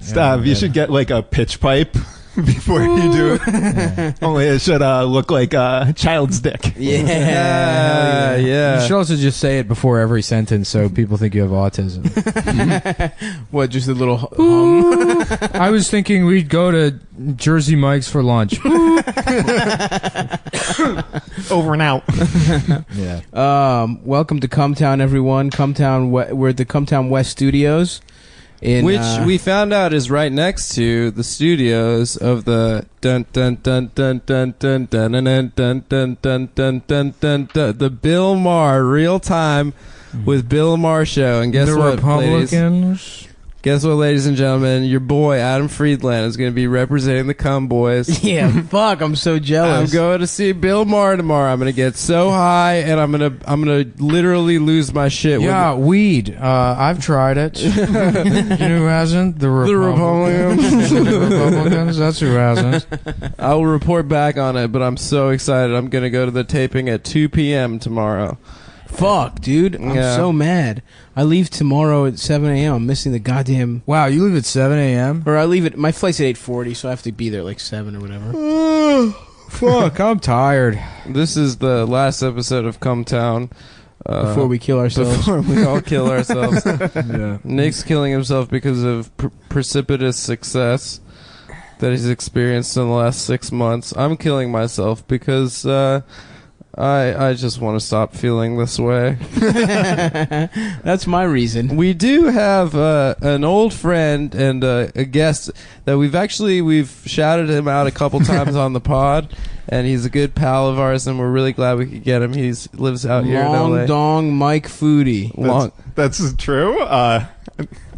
Stop. You should get like a pitch pipe before you do it. Yeah. Only it should look like a child's dick. Yeah. You should also just say it before every sentence so people think you have autism. What, just a little hum? I was thinking we'd go to Jersey Mike's for lunch. Over and out. Yeah. Welcome to Cumtown, everyone. We're at the Cumtown West Studios. Which we found out is right next to the studios of the dun dun dun dun dun dun dun dun dun dun dun dun dun dun dun the Bill Maher Real Time with Bill Maher show. And guess the what, Republicans? Guess what, ladies and gentlemen? Your boy Adam Friedland is going to be representing the Cum Boys. Yeah, fuck, I'm so jealous. I'm going to see Bill Maher tomorrow. I'm going to get so high, and I'm gonna literally lose my shit. Yeah, weed. I've tried it. You know who hasn't? The Republicans. The Republicans. That's who hasn't. I will report back on it, but I'm so excited. I'm going to go to the taping at 2 p.m. tomorrow. Fuck, dude. I'm Yeah. so mad. I leave tomorrow at 7 a.m. I'm missing the goddamn... Wow, you leave at 7 a.m.? Or I leave at... My flight's at 8:40, so I have to be there like 7 or whatever. Fuck, I'm tired. This is the last episode of Cumtown. Before we kill ourselves. Before we all kill ourselves. Yeah. Nick's killing himself because of precipitous success that he's experienced in the last 6 months. I'm killing myself because I just want to stop feeling this way. That's my reason. We do have an old friend and a guest that we've shouted him out a couple times on the pod, and he's a good pal of ours, and we're really glad we could get him. He lives out here in LA. Long Dong Mike Foodie. That's true.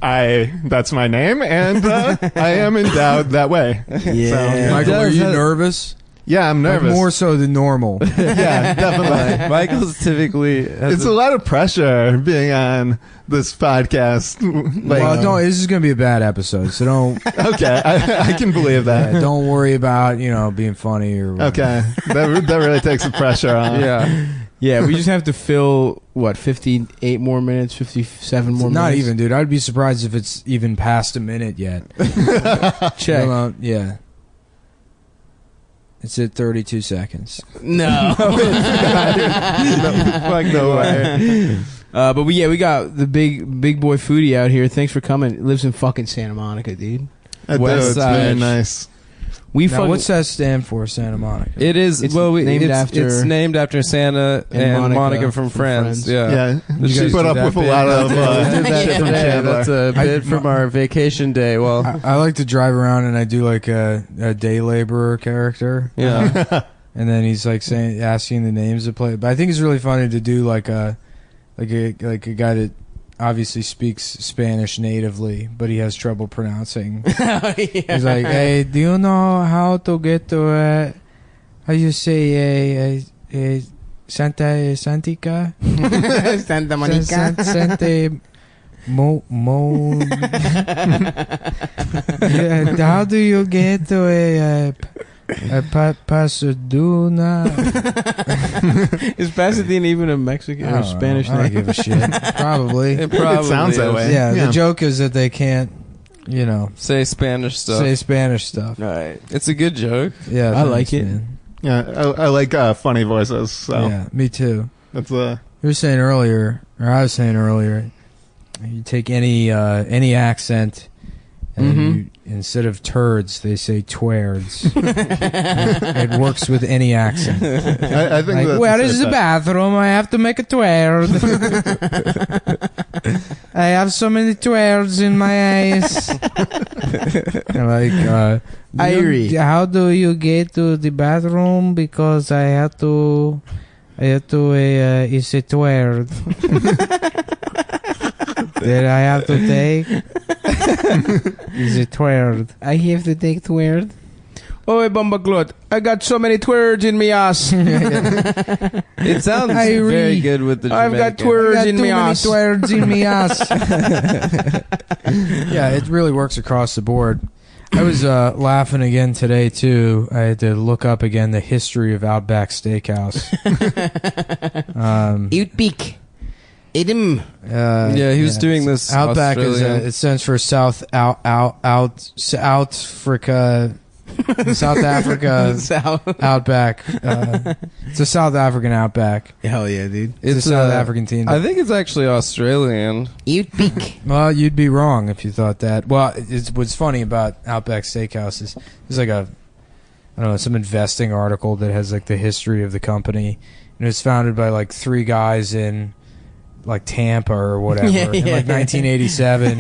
That's my name, and I am endowed that way. Yeah. Michael, are does you have- nervous? Yeah, I'm Like, nervous. more so than normal. Yeah, definitely. Michael's typically has It's a lot of pressure being on this podcast. Like, Well, don't. This is going to be a bad episode, so don't. okay, I can believe that. Don't worry about being funny or. Okay, that really takes the pressure off. yeah. Yeah, we just have to fill, 58 more minutes, 57 more Not minutes? even, dude. I'd be surprised if it's even past a minute yet. Check. Yeah. It's at 32 seconds. No. Like no way. But we got the big boy Foodie out here. Thanks for coming. Lives in fucking Santa Monica, dude. I do. West It's very Side. nice. We Now, fucking... what's that stand for, Santa Monica? It is. It's It's named after Santa and Monica from Friends. Yeah. Yeah, she guys put do up that with a bit. lot of We did that shit from today. Chandler. That's a bit from our vacation day. Well, I like to drive around and I do like a day laborer character. yeah. And then he's like asking the names of play. But I think it's really funny to do like a guy that obviously speaks Spanish natively, but he has trouble pronouncing. He's like, "Hey, do you know how to get to how you say Santica? Santa Monica. Santa Mo. Yeah, how do you get to a Pasadena? Is Pasadena even a Mexican or Spanish I don't name? give a shit. Probably. It probably It sounds that is. way. Yeah, Yeah. the joke is that they can't, Say Spanish stuff. say Spanish stuff. Right. It's a good joke. Yeah, I thanks, like it. man. Yeah, I like funny voices. So Yeah, me too. that's You were saying earlier, or I was saying earlier, you take any accent, and you, instead of turds, they say twerds. It works with any accent. I think Like, that's where a is safe the bet. bathroom? I have to make a twerd. I have so many twerds in my eyes. Irie. How do you get to the bathroom? Because I have to. It's a twerd that I have to take. Is a twerd. I have to take twerd. Oh, Bumbaglot, I got so many twerds in me ass. It sounds Irie. very good with the I've got Jamaican. twerds Got in too me many ass. twerds in me ass. Yeah, it really works across the board. I was laughing again today too. I had to look up again the history of Outback Steakhouse. You'd peek. Idem. Yeah, he was doing this Outback Australian- it stands for South Africa. South Africa South. Outback. It's a South African Outback. Hell yeah, dude. It's a South African team. I think it's actually Australian. Well, you'd be wrong if you thought that. Well, what's funny about Outback Steakhouse is there's like I don't know, some investing article that has like the history of the company, and it was founded by like 3 guys in like Tampa or whatever in like 1987.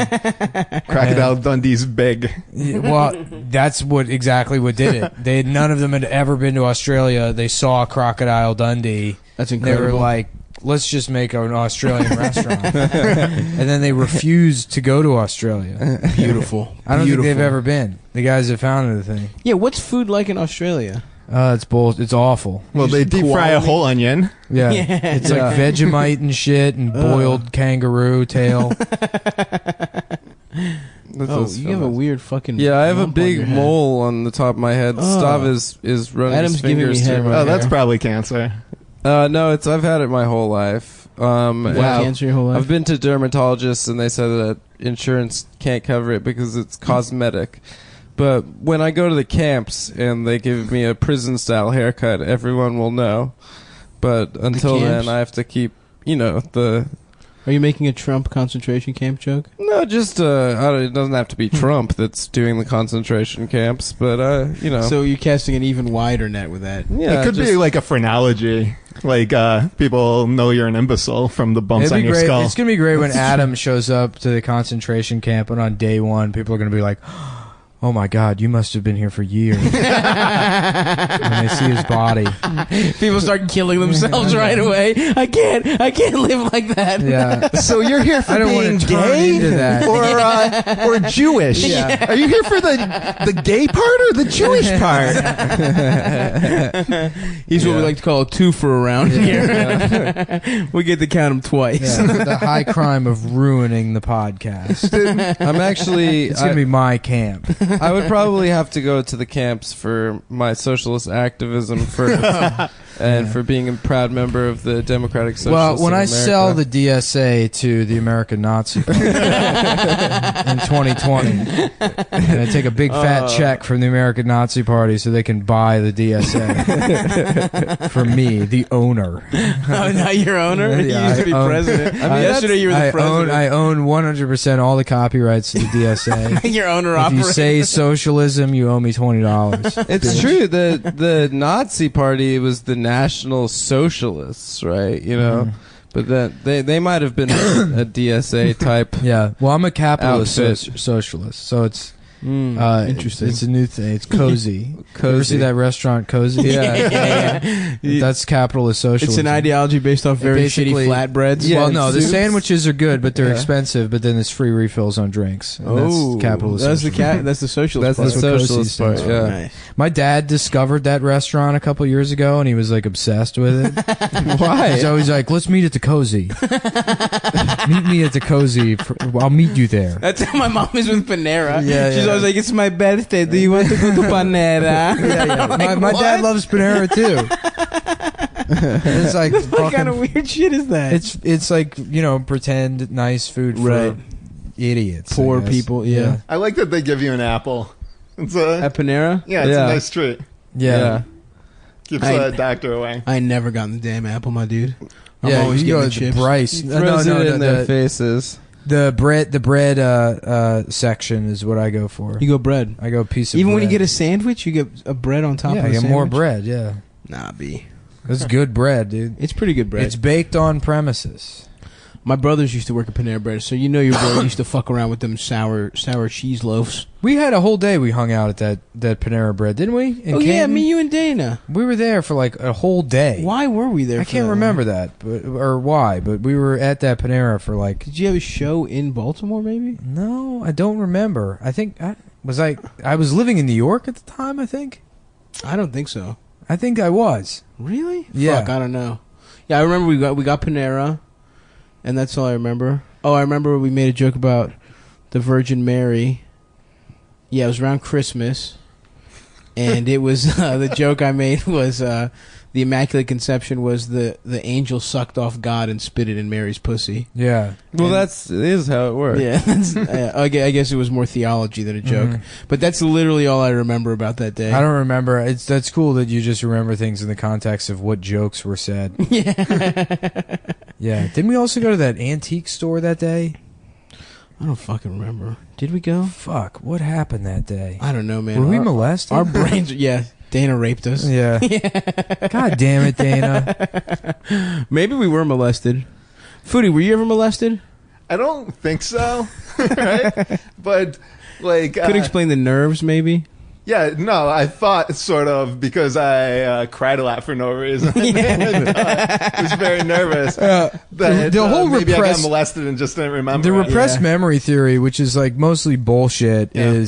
Crocodile Dundee's big. Well, that's exactly what did it. None of them had ever been to Australia. They saw Crocodile Dundee. That's They incredible. were like, let's just make an Australian restaurant. And then they refused to go to Australia. beautiful. I don't think they've Beautiful. ever been. The guys that founded the thing. Yeah, what's food like in Australia? It's awful. Well, they deep fry a koala whole onion. Yeah. Yeah. It's like Vegemite and shit and boiled kangaroo tail. Oh, you have a weird fucking. Yeah, I have a lump on your big head. mole on the top of my head. Oh. Stav is running Adam's his giving me fingers head through right Oh, my that's there. probably cancer. No, I've had it my whole life. Wow. Cancer your whole life. I've been to dermatologists and they said that insurance can't cover it because it's cosmetic. But when I go to the camps and they give me a prison style haircut, everyone will know. But until camps? then, I have to keep, the. Are you making a Trump concentration camp joke? No, just it doesn't have to be Trump that's doing the concentration camps, but So you're casting an even wider net with that. yeah, it could be like a phrenology. Like, people know you're an imbecile from the bumps It'd on be your great. skull. It's gonna be great when Adam shows up to the concentration camp, and on day 1, people are gonna be like, "Oh my God, you must have been here for years." When they see his body. People start killing themselves right away. I can't live like that. Yeah. So you're here for I don't being want to turn gay into that. or Jewish? Yeah. Are you here for the gay part or the Jewish part? He's what we like to call a twofer around here. We get to count him twice. Yeah, the high crime of ruining the podcast. I'm actually. It's gonna be my camp. I would probably have to go to the camps for my socialist activism first, and for being a proud member of the Democratic Socialists. Well, when of I America. sell the DSA to the American Nazi Party in 2020, and I take a big fat check from the American Nazi Party so they can buy the DSA for me, the owner. Oh, now you're owner? You Yeah, used to be I own- president. I mean, yesterday you were the president. I own 100% all the copyrights to the DSA. You're owner If you operator. say socialism, you owe me $20. It's true. The Nazi Party was the National Socialists, right? But then they might have been a DSA type. Yeah. Well, I'm a capitalist Outfit. socialist, so it's Interesting. It's a new thing. It's cozy. Cozy. You ever see that restaurant, Cozy? Yeah. That's capitalist socialism. It's an ideology based off very shitty Basically- flatbreads. Yeah, well, no, the soups. sandwiches are good, but they're Yeah. expensive. But then there's free refills on drinks. And Oh, that's capitalist. That's the socialism. that's the socialist. That's the part. what Cozy socialist part. stands for. Yeah. Nice. My dad discovered that restaurant a couple years ago, and he was like obsessed with it. Why? So he's like, "Let's meet at the Cozy. Meet me at the Cozy. I'll meet you there." That's how my mom is with Panera. Yeah, She's yeah. always like, "It's my birthday. Do you want to go to Panera?" Yeah. Like, my dad what? loves Panera too. It's like What fucking, kind of weird shit is that? it's like pretend nice food for Right. idiots, I Poor guess. people, yeah. I like that they give you an apple. It's At Panera, yeah, it's Yeah. a nice treat. Yeah. Keeps I- the doctor away. I ain't never gotten the damn apple, my dude. I'm Yeah, always you go getting the to chips. Bryce. He throws it in their faces. the bread section is what I go for. You go bread. I go piece of Even when you bread. get a sandwich, you get a bread on top yeah, of I the get sandwich. more bread. Yeah, Nah, B. it's good bread, dude. It's pretty good bread. It's baked on premises. My brothers used to work at Panera Bread, so your boy used to fuck around with them sour cheese loaves. We had a whole day. We hung out at that Panera Bread, didn't we? In Oh yeah, Canton? me, you, and Dana. We were there for like a whole day. Why were we there? I for can't that remember long? that, or why, but we were at that Panera for like. Did you have a show in Baltimore? Maybe. No, I don't remember. I think I was living in New York at the time. I think I don't think so. I was. Really? Yeah. Fuck, I don't know. Yeah, I remember we got Panera, and that's all I remember. Oh, I remember we made a joke about the Virgin Mary. Yeah, it was around Christmas, and it was the joke I made was the Immaculate Conception was the angel sucked off God and spit it in Mary's pussy. Yeah. Well, that is how it works. Yeah, I guess it was more theology than a joke, but that's literally all I remember about that day. I don't remember. That's cool that you just remember things in the context of what jokes were said. Yeah. Yeah. Didn't we also go to that antique store that day? I don't fucking remember. Did we go? Fuck. What happened that day? I don't know, man. Were we molested? Our brains. Yeah, Dana raped us. Yeah. God damn it, Dana. Maybe we were molested. Foodie, were you ever molested? I don't think so. Right? But like, Could explain the nerves, maybe. yeah, no, I thought sort of because I cried a lot for no reason. I was very nervous. That the whole maybe I got repressed- molested and just didn't remember. The it. repressed Yeah. memory theory, which is like mostly bullshit, Yeah.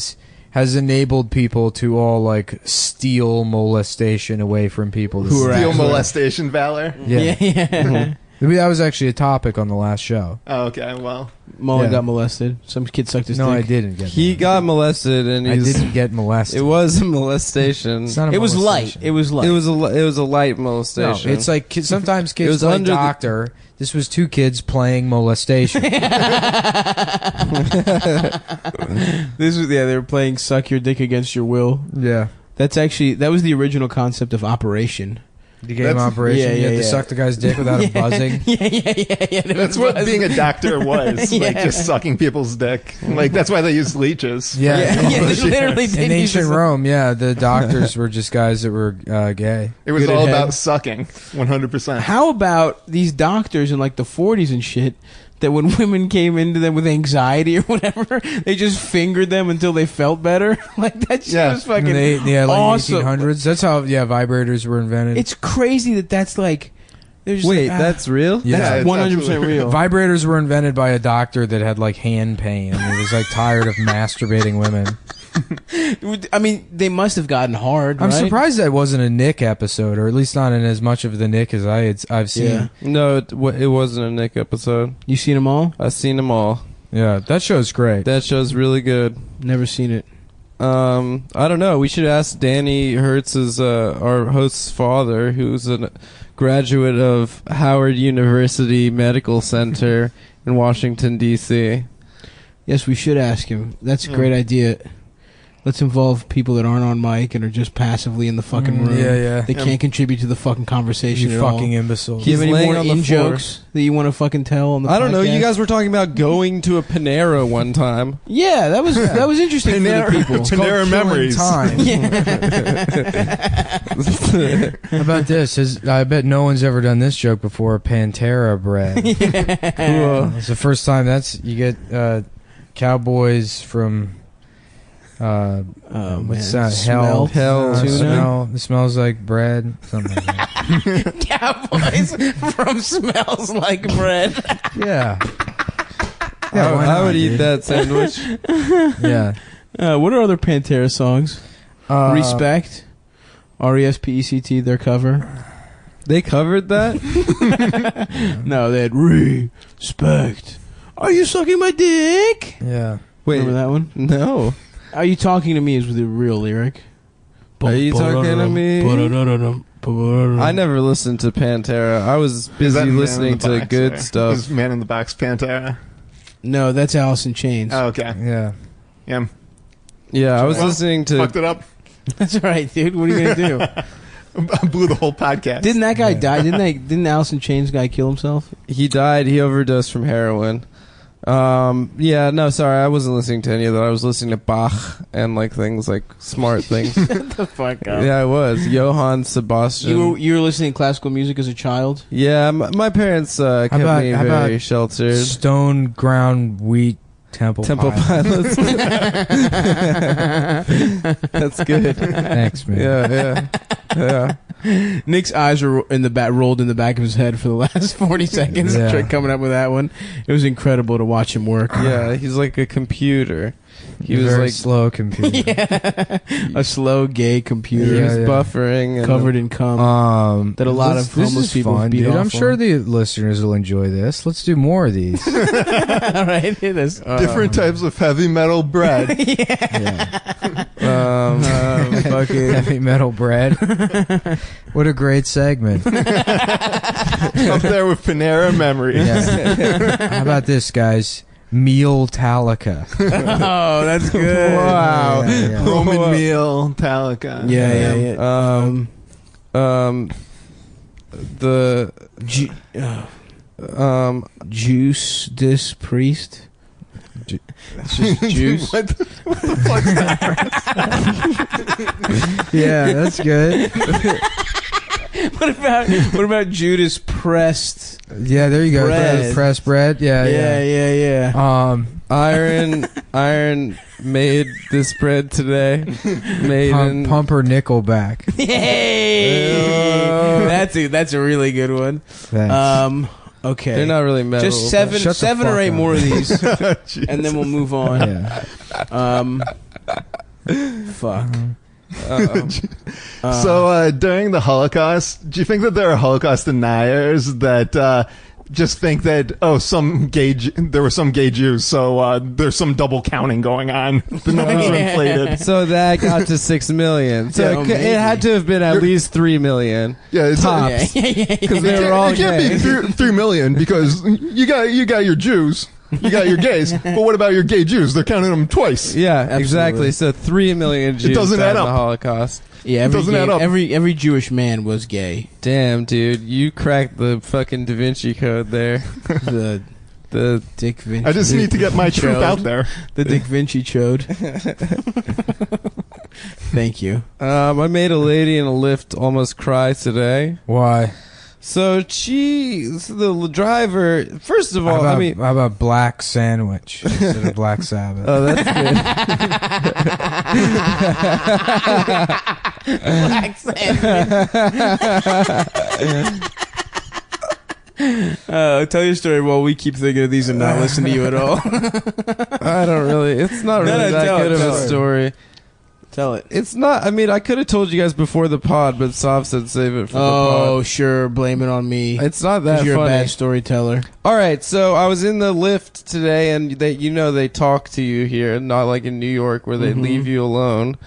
has enabled people to all like steal molestation away from people Who are Steal actually- molestation valor. Yeah. Yeah. Maybe that was actually a topic on the last show. Oh, okay, well, Mullen Yeah. got molested. Some kid sucked his No, I dick. didn't get He got molested, and I he's. didn't get molested. It was a molestation. It's not a It was light. molestation. It was light. It was a light No, molestation. it's like sometimes It kids was play under the- doctor. This was two kids playing molestation. This was they were playing suck your dick against your will. Yeah. That was the original concept of Operation. The game That's- operation. yeah, You had yeah, to yeah. suck the guy's dick without him buzzing. Yeah. that's what being a doctor was. Like Yeah. just sucking people's dick. Like that's why they used leeches. Yeah. Yeah, they literally did In use ancient this- Rome, yeah, the doctors were just guys that were gay. It was Good all at head. about sucking. 100%. How about these doctors in like the 40s and shit that when women came into them with anxiety or whatever, they just fingered them until they felt better? Like that shit Yeah. was fucking Like awesome. 1800s. That's how vibrators were invented. It's crazy that's like they're just Wait, like, that's real? Yeah. that's it's 100% absolutely real. Vibrators were invented by a doctor that had like hand pain and he was like tired of masturbating women. I mean, they must have gotten hard. I'm right? surprised that wasn't a Nick episode, or at least not in as much of the Nick as I've seen. Yeah. No, it wasn't a Nick episode. You seen them all? I've seen them all. Yeah, that show's great. That show's really good. Never seen it. I don't know. We should ask Danny Hertz's, our host's father, who's a graduate of Howard University Medical Center in Washington, D.C. Yes, we should ask him. That's a great idea. Let's involve people that aren't on mic and are just passively in the fucking room. Yeah. They can't contribute to the fucking conversation You at fucking all. imbecile. Do you He's have any laying more on the in floor. jokes that you want to fucking tell on the I don't know. You podcast? guys were talking about going to a Panera one time. Yeah, that was interesting for the people. It's called Panera Killing Memories. Time. How about this? I bet no one's ever done this joke before. Pantera bread. Cool. It's the first time you get cowboys from what's that? Smell? Hell tuna? Smell. It smells like bread. Something like that. Cowboys from Smells Like Bread. Yeah. Yeah, why I not, would eat dude? that sandwich. Yeah. What are other Pantera songs? Respect. R-E-S-P-E-C-T, their cover. They covered that? No, they had respect. Are you sucking my dick? Yeah. Wait, Remember that one? no. Are you talking to me is with the real lyric. Are you talking to me? I I never listened to Pantera. I was Is busy that Man in listening the to Box, good or stuff. Is Man in the Box Pantera? No, that's Alice in Chains. Oh, okay. Yeah. Yeah. Yeah, I was Well, listening to. Fucked it up. That's all right, dude. What are you gonna do? I blew the whole podcast. Didn't that guy die? Didn't Alice in Chains guy kill himself? He died. He overdosed from heroin. Yeah, no, sorry, I wasn't listening to any of that. I was listening to Bach and like things like smart things. The fuck up. Yeah, I was Johann Sebastian. You were listening to classical music as a child? Yeah, my parents kept me how about very sheltered. Stone ground wheat Temple Pilots. That's good. Thanks, man. Yeah. Nick's eyes were rolled in the back of his head for the last 40 seconds. Yeah. Trick coming up with that one. It was incredible to watch him work. Yeah, he's like a computer. He was very like slow computer. A slow gay computer he Yeah, was yeah. buffering and covered in cum. That a lot of this homeless is people fun, beat dude. off I'm sure on. the listeners will enjoy this. Let's do more of these. All right, it is. Different types of heavy metal bread. Yeah. Fucking Heavy metal bread. What a great segment. Up there with Panera Memories. Yeah. How about this, guys? Meal Talica. oh, that's good. Wow. Yeah. Roman meal, Talica. Yeah. The juice this priest. It's just juice. what the fuck is that? Yeah, that's good. What about Judas Pressed? Yeah, there you go. Bread. Pressed bread. Yeah. Iron made this bread today. Made in Pumper Nickelback. Yay! That's a really good one. Thanks. Okay. They're not really metal. Just Shut the seven or fuck eight up. more of these, Jesus. and then we'll move on. Yeah. Fuck. So during the Holocaust, do you think that there are Holocaust deniers that just think that there were some gay Jews, so there's some double counting going on? The numbers are inflated. So that got to 6 million. So Yeah, it had to have been at least 3 million. Yeah, it's Tops. Because they were all it can't gay. be 3 million because you got your Jews, you got your gays, but what about your gay Jews? They're counting them twice. Yeah, Absolutely. exactly. So 3 million Jews doesn't died add in the up. Holocaust. Yeah, doesn't add up. every Jewish man was gay. Damn, dude, you cracked the fucking Da Vinci Code there. The Dick Vinci. I just need to get my truth Chode. out there. The Dick Vinci chode. Thank you. I made a lady in a lift almost cry today. Why? So the driver, first of all, How about Black Sandwich instead of Black Sabbath? oh, that's good. Black tell your story while we keep thinking of these and not listen to you at all. I don't really, it's not No, really that tell good it, of tell a it. story. Tell it. It's not, I mean, I could have told you guys before the pod, but Sav said save it for the Oh, pod. sure. Blame it on me. It's not that Because you're funny. a bad storyteller. All right, so I was in the lift today, and they talk to you here, not like in New York where they Mhm. leave you alone.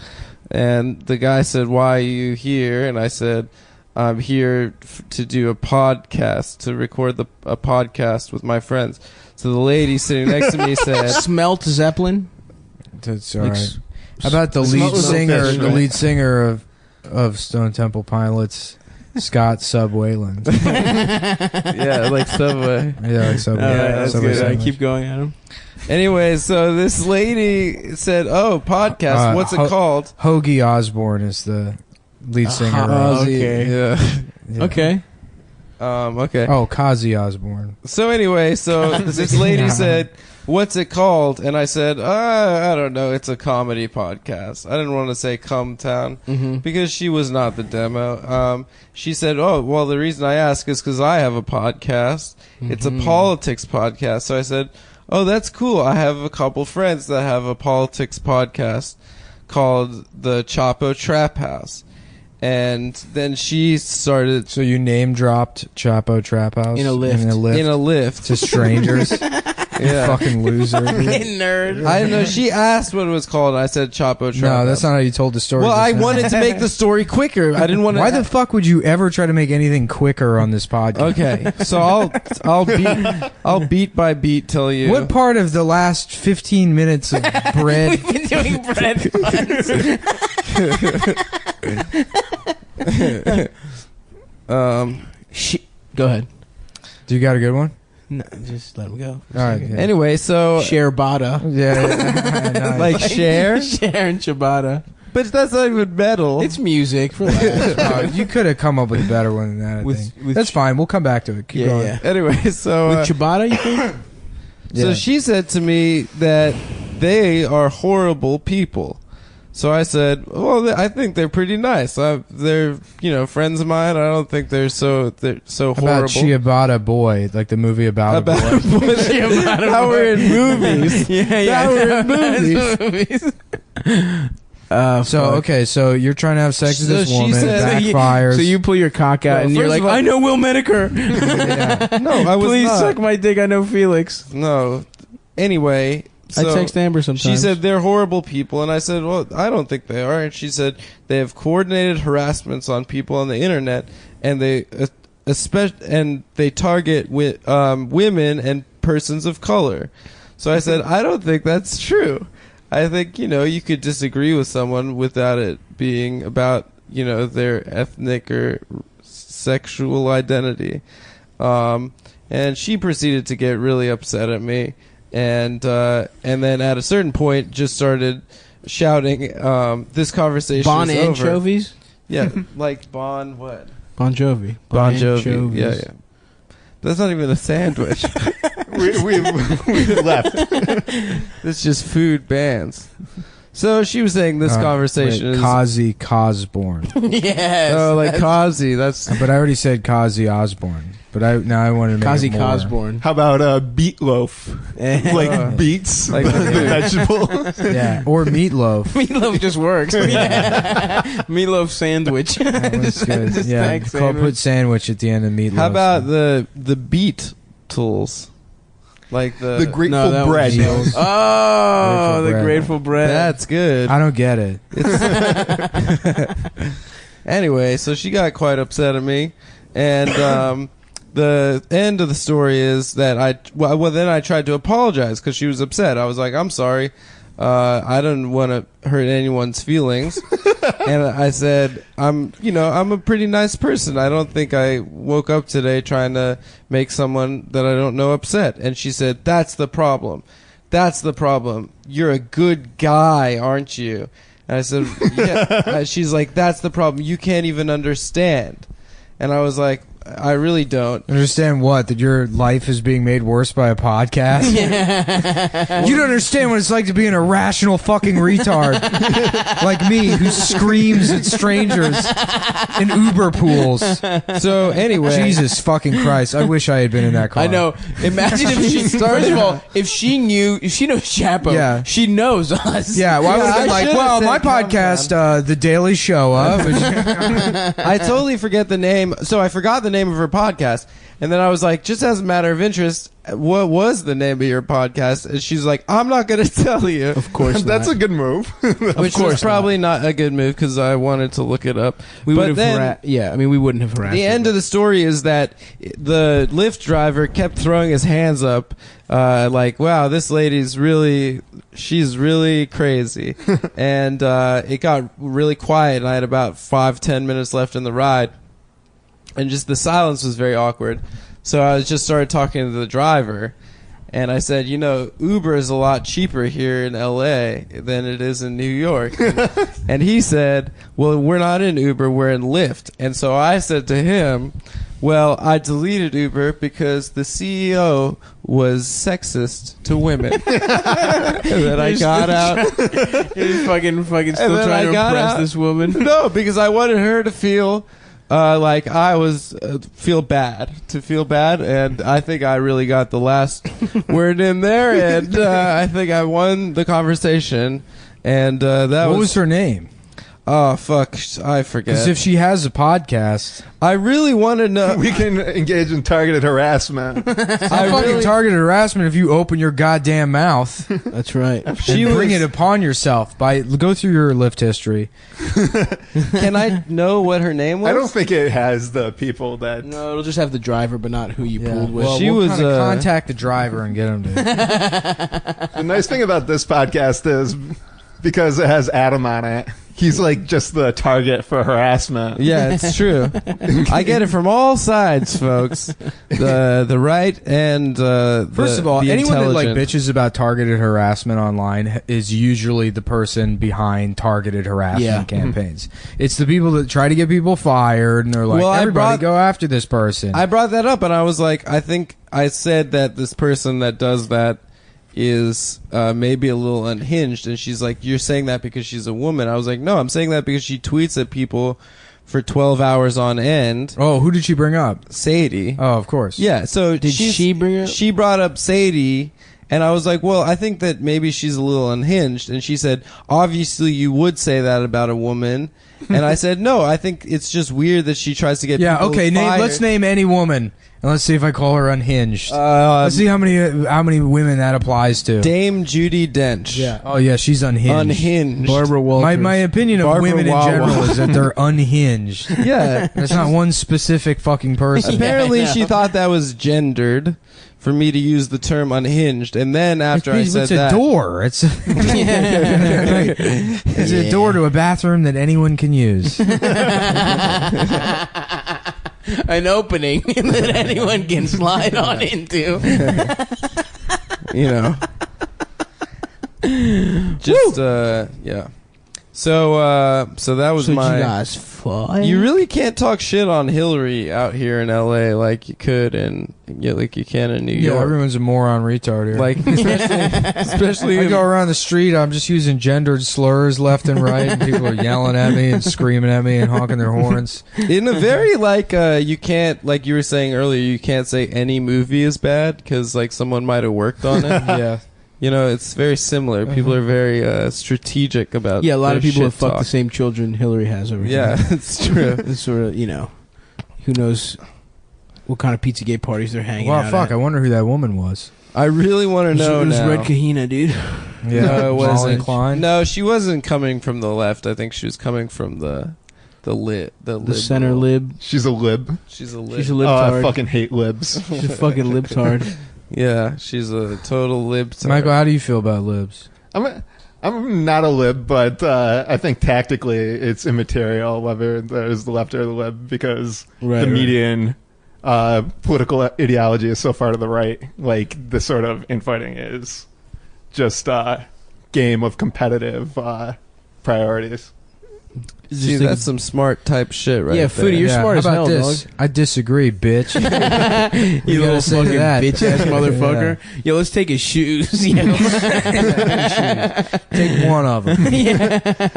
And the guy said, "Why are you here?" And I said, "I'm here to do a podcast, to record a podcast with my friends." So the lady sitting next to me said, Smelt Zeppelin. That's all Like, right. How about the Smell lead was singer? fish, The right? lead singer of Stone Temple Pilots, Scott Sub Wayland. "Yeah, like Subway." Yeah, like Subway. That's Subway good. sandwich. Keep going, Adam. Anyway, so this lady said, "Oh, podcast. What's it called?" Hoagie Osborne is the lead singer. of- Okay. Yeah. yeah. Okay. Okay. Oh, Kazi Osborne. So anyway, so this lady said, "What's it called?" And I said, "I don't know. It's a comedy podcast." I didn't want to say Come Town Mm-hmm. because she was not the demo. She said, "Oh, well, the reason I ask is because I have a podcast. It's a politics podcast." So I said, "Oh, that's cool. I have a couple friends that have a politics podcast called the Chapo Trap House." And then she started So you name dropped Chapo Trap House In a lift. In a lift. in a lift. to strangers. Yeah. Fucking loser. Nerd. I don't know. She asked what it was called, and I said Chapo Trap. No, that's House. not how you told the story. Well, just I now. wanted to make the story quicker. I didn't want to. Why the fuck would you ever try to make anything quicker on this podcast? Okay, so I'll beat by beat tell you. What part of the last 15 minutes of bread? We've been doing bread puns. Go ahead. Do you got a good one? No, just let him go. All right. Yeah. Anyway, so Share Bada. Yeah. Nice. like share, Share and Ciabatta. but that's not even metal. It's music. Relax. You could have come up with a better one than that. I With- think. with That's fine. We'll come back to it. Keep Yeah, going. yeah. Anyway, so With Ciabatta, you think? so Yeah. she said to me that they are horrible people. So I said, "Well, I think they're pretty nice. They're friends of mine. I don't think they're so How horrible." about Ciabatta Boy, like the movie about a boy? Now we're in movies. Yeah, Now we're in movies. So okay, so you're trying to have sex with So this she woman. said- Backfires. So you pull your cock out No, and you're first like, of all- I know Will Menaker. Yeah. No, I was Please not. suck my dick. I know Felix. No. Anyway, I text Amber sometimes. She said they're horrible people, and I said, well, I don't think they are. And she said they have coordinated harassments on people on the internet, and they target women and persons of color. So I said, I don't think that's true. I think, you could disagree with someone without it being about, their ethnic or sexual identity. And she proceeded to get really upset at me. And then at a certain point just started shouting, this conversation Bon is over. anchovies? Yeah, like Bon what? Bon Jovi. Bon Jovi. Yeah. That's not even a sandwich. we left. It's just food bands. So she was saying this conversation is... Kazi Cosborn. Yes. Oh, like Kazi. That's... But I already said Kazi Osborne. But I wanted to make Kazi it more. Cosborn. How about beetloaf? Like beets, Like the the- vegetable. Yeah, or meatloaf. Meatloaf just works. Yeah. Meatloaf sandwich. That one's good. Just Yeah, stack sandwich. put sandwich at the end of meatloaf. How about the beet tools? Like The the... Grateful No, that Bread. was- Oh, the Bread. Grateful Bread. That's good. I don't get it. Anyway, so she got quite upset at me, and the end of the story is that then I tried to apologize because she was upset. I was like, I'm sorry. I didn't want to hurt anyone's feelings. And I said, I'm a pretty nice person. I don't think I woke up today trying to make someone that I don't know upset. And she said, that's the problem. That's the problem. You're a good guy, aren't you? And I said, yeah. She's like, that's the problem. You can't even understand. And I was like, I really don't. Understand what? That your life is being made worse by a podcast? You don't understand what it's like to be an irrational fucking retard like me who screams at strangers in Uber pools. So anyway, Jesus fucking Christ. I wish I had been in that car. I know. Imagine if she first of all, if she knows Chapo, Yeah. she knows us. Yeah, well, I would have I been like, should've well, said my calm podcast, The Daily Show Up. I totally forget the name. So I forgot the name of her podcast. And then I was like, just as a matter of interest, what was the name of your podcast? And she's like, I'm not going to tell you. Of course That's not. a good move. Which was probably not a good move because I wanted to look it up. We But would then have we wouldn't have harassed the her. end of the story is that the Lyft driver kept throwing his hands up like, wow, this lady's she's really crazy. And it got really quiet, and I had about 5-10 minutes left in the ride. And just the silence was very awkward. So I just started talking to the driver. And I said, Uber is a lot cheaper here in L.A. than it is in New York. And he said, well, we're not in Uber, we're in Lyft. And so I said to him, well, I deleted Uber because the CEO was sexist to women. And then I got out. You're fucking still then trying I to got impress out. this woman. No, because I wanted her to feel like I was feel bad, and I think I really got the last word in there, and I think I won the conversation, and that What was her name? Oh fuck, I forget. Because if she has a podcast, I really want to know. We can engage in targeted harassment. I fucking targeted harassment if you open your goddamn mouth. That's right. And bring it upon yourself by go through your Lyft history. Can I know what her name was? I don't think it has the people that. No, it'll just have the driver, but not who you pulled with. Well, She we'll was, kinda contact the driver and get him to. The nice thing about this podcast is because it has Adam on it, he's like just the target for harassment. Yeah, it's true. I get it from all sides, folks. The right and First of all, the anyone that like intelligent. bitches about targeted harassment online is usually the person behind targeted harassment Yeah. campaigns. It's the people that try to get people fired and they're like, Well, I everybody brought- go after this person. I brought that up, and I was like, I think I said that this person that does that is maybe a little unhinged, and she's like, you're saying that because she's a woman. I was like, no, I'm saying that because she tweets at people for 12 hours on end. Oh, who did she bring up? Sadie. Oh, of course. Yeah, so Did she bring her up? She brought up Sadie, And I was like, well, I think that maybe she's a little unhinged. And she said, obviously you would say that about a woman. And I said, no, I think it's just weird that she tries to get people okay, fired. let's name any woman. And let's see if I call her unhinged. Let's see how many women that applies to. Dame Judi Dench. Yeah. Oh, yeah, she's unhinged. Unhinged. Barbara Walters. My opinion of Barbara women Wawa. in general is that they're unhinged. Yeah. That's not one specific fucking person. Apparently Yeah, I know. she thought that was gendered for me to use the term unhinged. And then after I said it's that... a door. It's a, it's a door to a bathroom that anyone can use. An opening that anyone can slide on into. You know. Just, yeah. So that was So my... you guys fun? You really can't talk shit on Hillary out here in LA like you could like you can in New Yeah, York. everyone's a moron retard here. Like especially I in- go around the street, I'm just using gendered slurs left and right, and people are yelling at me and screaming at me and honking their horns. in a very like you can't, like you were saying earlier, you can't say any movie is bad because like someone might have worked on it. Yeah. You know, it's very similar. People are very strategic about Yeah, a lot their of people have shit fucked talk. the same children Hillary has over here. Yeah, it's true. It's sort of, you know, who knows what kind of Pizzagate parties they're hanging Wow, out fuck, at. I wonder who that woman was. I really want to know It was now. Red Kahina, dude. Yeah, No, it Molly wasn't. Klein. No, she wasn't coming from the left. I think she was coming from the Center lib. She's a lib. She's a lib. She's a Oh, I libtard. fucking hate libs. She's a fucking libtard. Yeah, she's a total libtard. Michael, how do you feel about libs? I'm not a lib, but I think tactically it's immaterial whether there's the left or the lib because Right, the right. median political ideology is so far to the right. Like the sort of infighting is just a game of competitive priorities. See, that's some smart type shit right Yeah, there. Foodie, you're smart how as about hell, this? dog. I disagree, bitch. You little gotta say fucking that. bitch ass motherfucker. Yo, let's take his shoes. Yeah. Take one of them.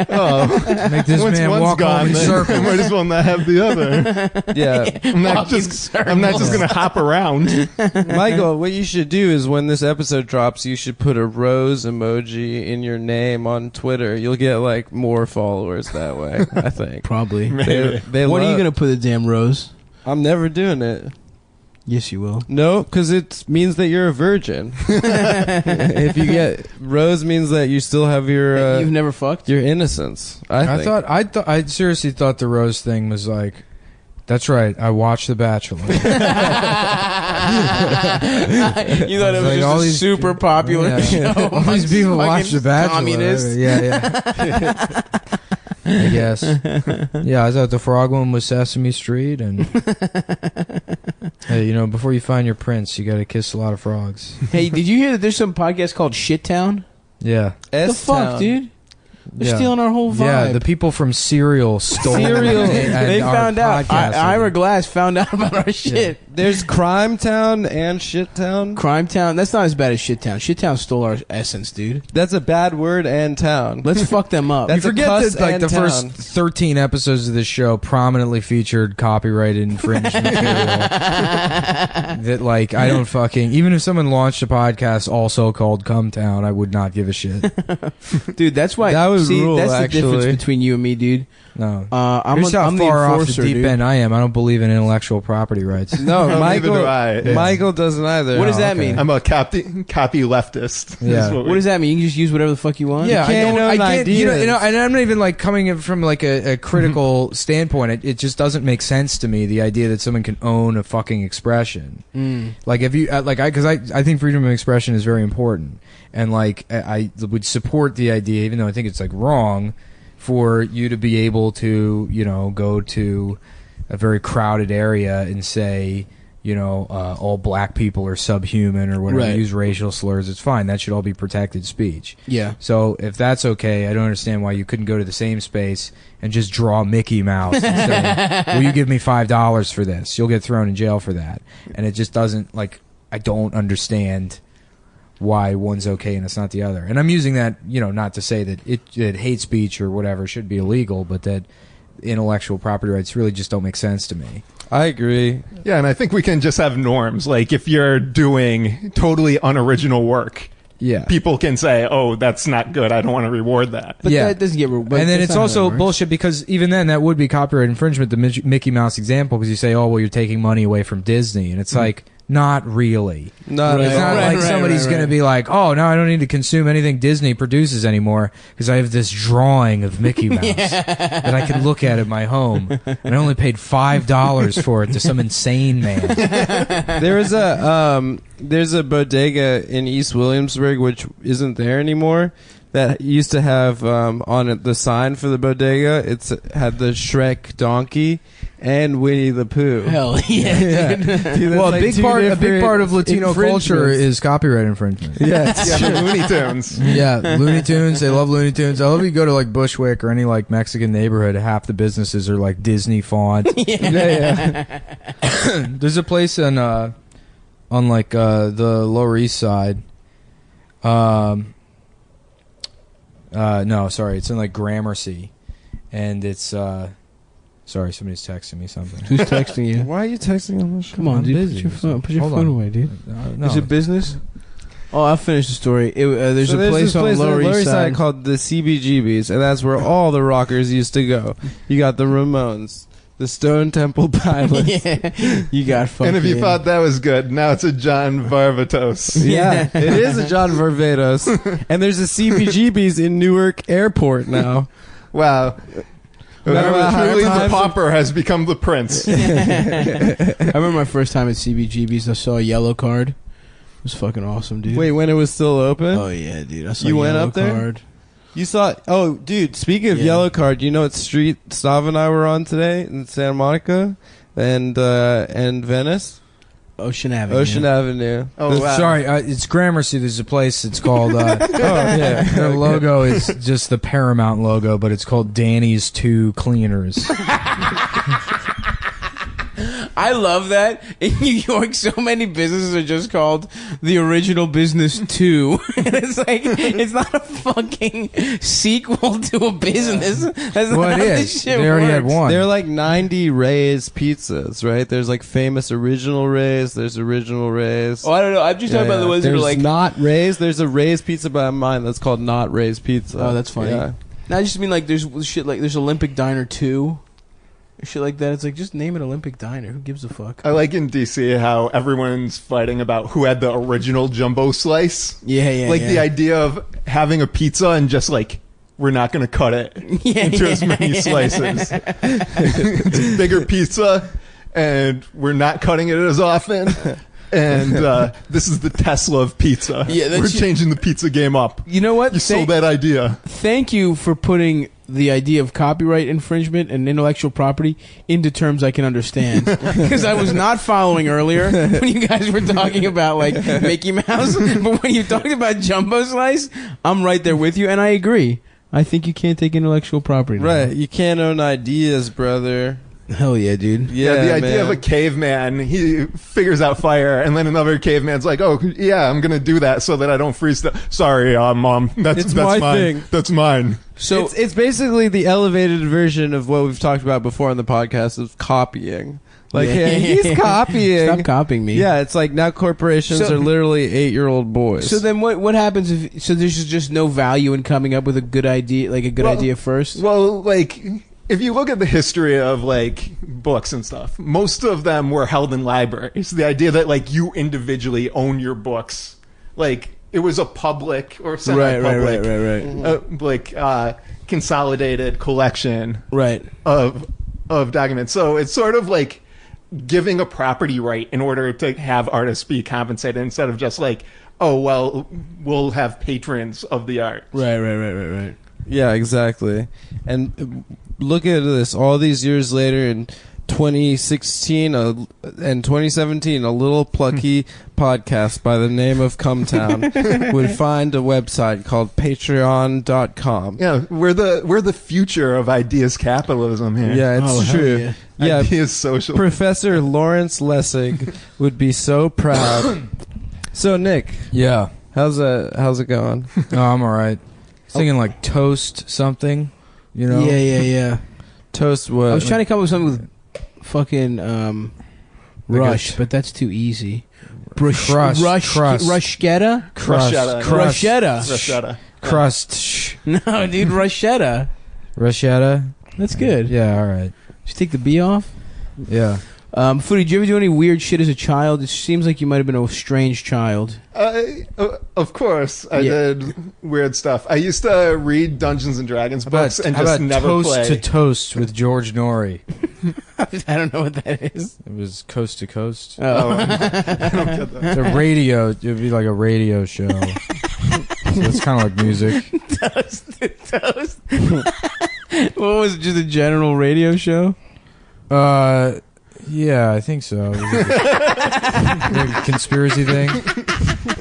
Oh, Make this once man one's walk home gone, in then circles. might as well not have the other. Yeah. I'm not Walking just gonna hop around. Michael, what you should do is when this episode drops, you should put a rose emoji in your name on Twitter. You'll get like more followers that way, I think. Probably. They When are you love- going to put the damn rose? I'm never doing it. Yes, you will. No, because it means that you're a virgin. If you get rose, means that you still have your You've never fucked? your innocence. I think. I seriously thought the rose thing was like, that's right, I watched The Bachelor. You thought it was Like just all a these- super popular Yeah. show. All these people watch Fucking The Bachelor. Communist. Yeah. I guess. Yeah, I thought the frog one was Sesame Street, and hey, you know, before you find your prince, you got to kiss a lot of frogs. Hey, did you hear that there's some podcast called Shit Town? Yeah. The fuck, dude? They're Yeah. stealing our whole vibe. Yeah, the people from Serial stole Serial. They our found out. podcast. Ira Glass found out about our shit. There's Crime Town and Shit Town. Crime Town. That's not as bad as Shit Town. Shit Town stole our essence, dude. That's a bad word and town. Let's fuck them up. That's You a forget cuss that like and the town. first 13 episodes of this show prominently featured copyrighted infringed material. That like I don't fucking even if someone launched a podcast also called Come Town, I would not give a shit. Dude, that's why. That would see, rule, that's the difference actually. between you and me, dude. No. I'm Here's how I'm the far off the enforcer, deep dude. end I am. I don't believe in intellectual property rights. No, Neither Michael. do I. Michael doesn't either. What does Oh, that okay. mean? I'm a copy leftist. Yeah. What does that mean? You can just use whatever the fuck you want? Yeah, can't own I can't. You know, ideas. and I'm not even like coming in from like a critical standpoint. It just doesn't make sense to me. The idea that someone can own a fucking expression. Like if you because I think freedom of expression is very important, and like I would support the idea, even though I think it's like wrong, for you to be able to go to a very crowded area and say all black people are subhuman or whatever, Right. use racial slurs. It's fine. That should all be protected speech. Yeah. So if that's okay, I don't understand why you couldn't go to the same space and just draw Mickey Mouse and say, will you give me $5 for this? You'll get thrown in jail for that. And it just doesn't, like, I don't understand why one's okay and it's not the other. And I'm using that, not to say that hate speech or whatever should be illegal, but that intellectual property rights really just don't make sense to me. I agree. Yeah, and I think we can just have norms. Like, if you're doing totally unoriginal work, Yeah. people can say, "Oh, that's not good. I don't want to reward that." But Yeah. that doesn't get. And then it's also bullshit because even then that would be copyright infringement, the Mickey Mouse example, because you say, oh, well, you're taking money away from Disney. And it's like, not really. Not It's at not all. like somebody's going to be like, oh, now I don't need to consume anything Disney produces anymore because I have this drawing of Mickey Mouse that I can look at my home. And I only paid $5 for it to some insane man. There's a bodega in East Williamsburg which isn't there anymore that used to have on it the sign for the bodega. It's had the Shrek donkey and Winnie the Pooh. Hell yeah. Dude, that's Well, like a big two part different of Latino culture infringements. is copyright infringement. Yeah, it's Yeah, true. the Looney Tunes. Yeah, Looney Tunes. They love Looney Tunes. I love you go to like Bushwick or any like Mexican neighborhood. Half the businesses are like Disney font. There's a place on like the Lower East Side. No, sorry, it's in like Gramercy, and it's sorry, somebody's texting me something. Who's texting you? Why are you texting on this? Come on, I'm dude. busy. Put your Hold phone on. away, dude. No, Is it business? Oh, I'll finish the story. There's a place on the Lower East Side. called the CBGBs, and that's where all the rockers used to go. You got the Ramones, the Stone Temple Pilots. Yeah, you got fucking. And if you thought that was good, now it's a John Varvatos. Yeah, it is a John Varvatos. And there's a CBGBs in Newark Airport now. Wow. Remember how Truly, the times- pauper has become the prince. I remember my first time at CBGB's. I saw a yellow card. It was fucking awesome, dude. Wait, when it was still open? Oh yeah, dude. I saw You a went yellow up there? card. You saw... Oh, dude, speaking of Yeah. Yellow Card, you know what street Stav and I were on today in Santa Monica and Venice? Ocean Avenue. Ocean Avenue. Oh, wow. Sorry, it's Gramercy. There's a place. It's called. Oh yeah, their logo is just the Paramount logo, but it's called Danny's Two Cleaners. I love that. In New York, so many businesses are just called the original business 2. And it's like, it's not a fucking sequel to a business. That's Well, not it how is. this shit They already had works. one. There are like 90 Ray's pizzas, right? There's like famous original Ray's. There's original Ray's. Oh, I don't know. I'm just talking about the ones that are There's like. not Ray's. There's a Ray's pizza by mine that's called Not Ray's Pizza. Oh, that's funny. Yeah. No, I just mean like there's shit like there's Olympic Diner 2. Or shit like that. It's like, just name it Olympic Diner. Who gives a fuck? I like in DC how everyone's fighting about who had the original jumbo slice. Yeah. Like the idea of having a pizza and just like, we're not going to cut it into as many slices. It's a bigger pizza and we're not cutting it as often. And this is the Tesla of pizza. Yeah, that's we're changing the pizza game up. You know what? You sold that idea. Thank you for putting the idea of copyright infringement and intellectual property into terms I can understand. Because I was not following earlier when you guys were talking about like Mickey Mouse. But when you talked about Jumbo Slice, I'm right there with you, and I agree. I think you can't take intellectual property. now. Right. You can't own ideas, brother. Hell yeah, dude. Yeah, the idea man. of a caveman, he figures out fire, and then another caveman's like, "Oh, yeah, I'm gonna do that so that I don't freeze." Sorry, Mom, that's It's my mine. thing. That's mine. So it's basically the elevated version of what we've talked about before on the podcast of copying. Like, Yeah. hey, he's copying. stop copying me. Yeah, it's like now corporations So- are literally 8-year-old boys. So then what happens if so there's just no value in coming up with a good idea, like a good Well- idea first? Well, like, if you look at the history of like books and stuff, most of them were held in libraries. The idea that like you individually own your books, like it was a public or semi-public, consolidated collection Right. of documents. So it's sort of like giving a property right in order to have artists be compensated instead of just like, oh well, we'll have patrons of the art. Right. yeah, exactly. And look at this. All these years later, in 2016 and 2017, a little plucky podcast by the name of Cumtown would find a website called Patreon.com. Yeah, we're the future of ideas capitalism here. Yeah, it's Oh, hell true. yeah. Yeah, Ideas social. Professor Lawrence Lessig would be so proud. So, Nick, Yeah. how's it going? Oh, I'm all right. Thinking like toast something, you know. Yeah. Toast what? I was trying to come up with something with fucking Rush, a- but that's too easy. Crust. Rushetta? Bruschetta. Bruschetta. Crust. No, dude, Rushetta. Rushetta. That's good. Yeah, all right. Just take the B off. Yeah. Foodie, did you ever do any weird shit as a child? It seems like you might have been a strange child. Of course, I did weird stuff. I used to read Dungeons and Dragons books and how just about never Toast play. to Toast with George Norrie? I don't know what that is. It was Coast to Coast. Oh. I don't get that. It's a radio. It would be like a radio show. So it's kind of like music. Toast. What was it? Just a general radio show? Yeah, I think so. It was like a conspiracy thing.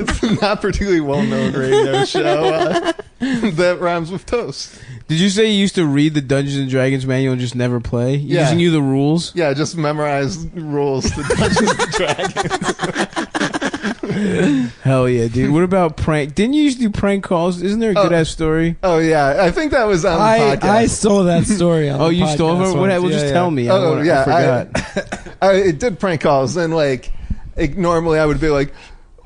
It's not particularly well-known radio show that rhymes with toast. Did you say you used to read the Dungeons and Dragons manual and just never play? You Yeah. just knew the rules? Yeah, just memorize rules to Dungeons and Dragons. Hell yeah, dude. What about prank? Didn't you used to do prank calls? Isn't there a good ass story? Oh yeah, I think that was on the podcast. I stole that story. On Oh, the you stole podcast it? What? once. Well, just tell me. Oh I yeah, forgot. I did prank calls and like normally I would be like,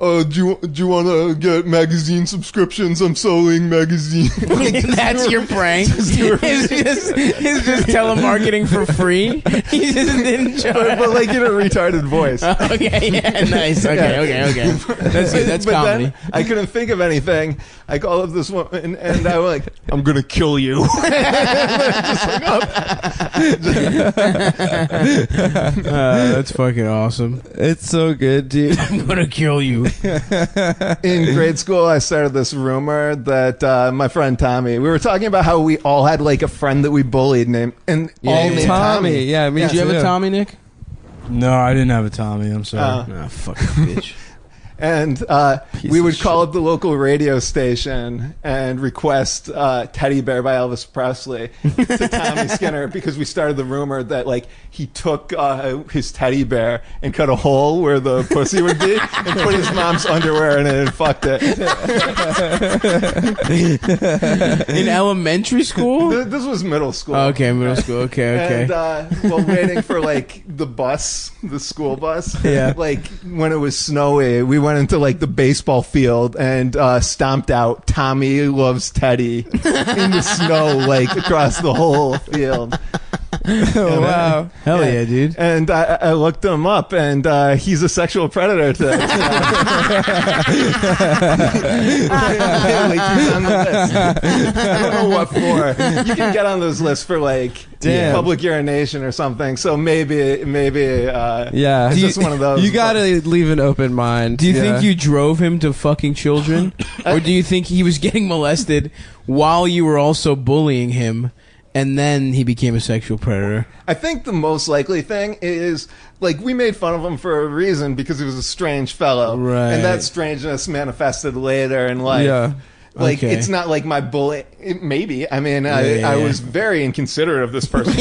"Oh, do you want to get magazine subscriptions? I'm selling magazines." That's your prank. It's just telemarketing for free. He just didn't show but, up. but like in a retarded voice. Okay, yeah, nice. Okay. That's good. That's but comedy. then I couldn't think of anything. I called up this woman and I was like, "I'm gonna kill you." Just hung up. That's fucking awesome. It's so good, dude. I'm gonna kill you. In grade school, I started this rumor that my friend Tommy. We were talking about how we all had like a friend that we bullied named all named Tommy. Yeah, me Did you have a too. Tommy, Nick? No, I didn't have a Tommy. I'm sorry. Nah, fucking bitch. And we would call up the local radio station and request Teddy Bear by Elvis Presley to Tommy Skinner because we started the rumor that like he took his teddy bear and cut a hole where the pussy would be and put his mom's underwear in it and fucked it. In elementary school? This was middle school. Oh, okay, middle school. Okay. And while waiting for like the school bus, Yeah. like when it was snowy, we went into like the baseball field and stomped out "Tommy Loves Teddy" in the snow, like across the whole field. Oh, wow. Hell yeah, dude. And I looked him up, and he's a sexual predator. Like, he's on the list. I don't know what for. You can get on those lists for like Damn. public urination or something. So maybe, Yeah. it's just one of those. You gotta leave an open mind. Do you Yeah. think you drove him to fucking children? Or do you think he was getting molested while you were also bullying him and then he became a sexual predator? I think the most likely thing is like we made fun of him for a reason because he was a strange fellow, Right. and that strangeness manifested later in life. Yeah. Like Okay. it's not like my bully. Maybe I mean I yeah. was very inconsiderate of this person.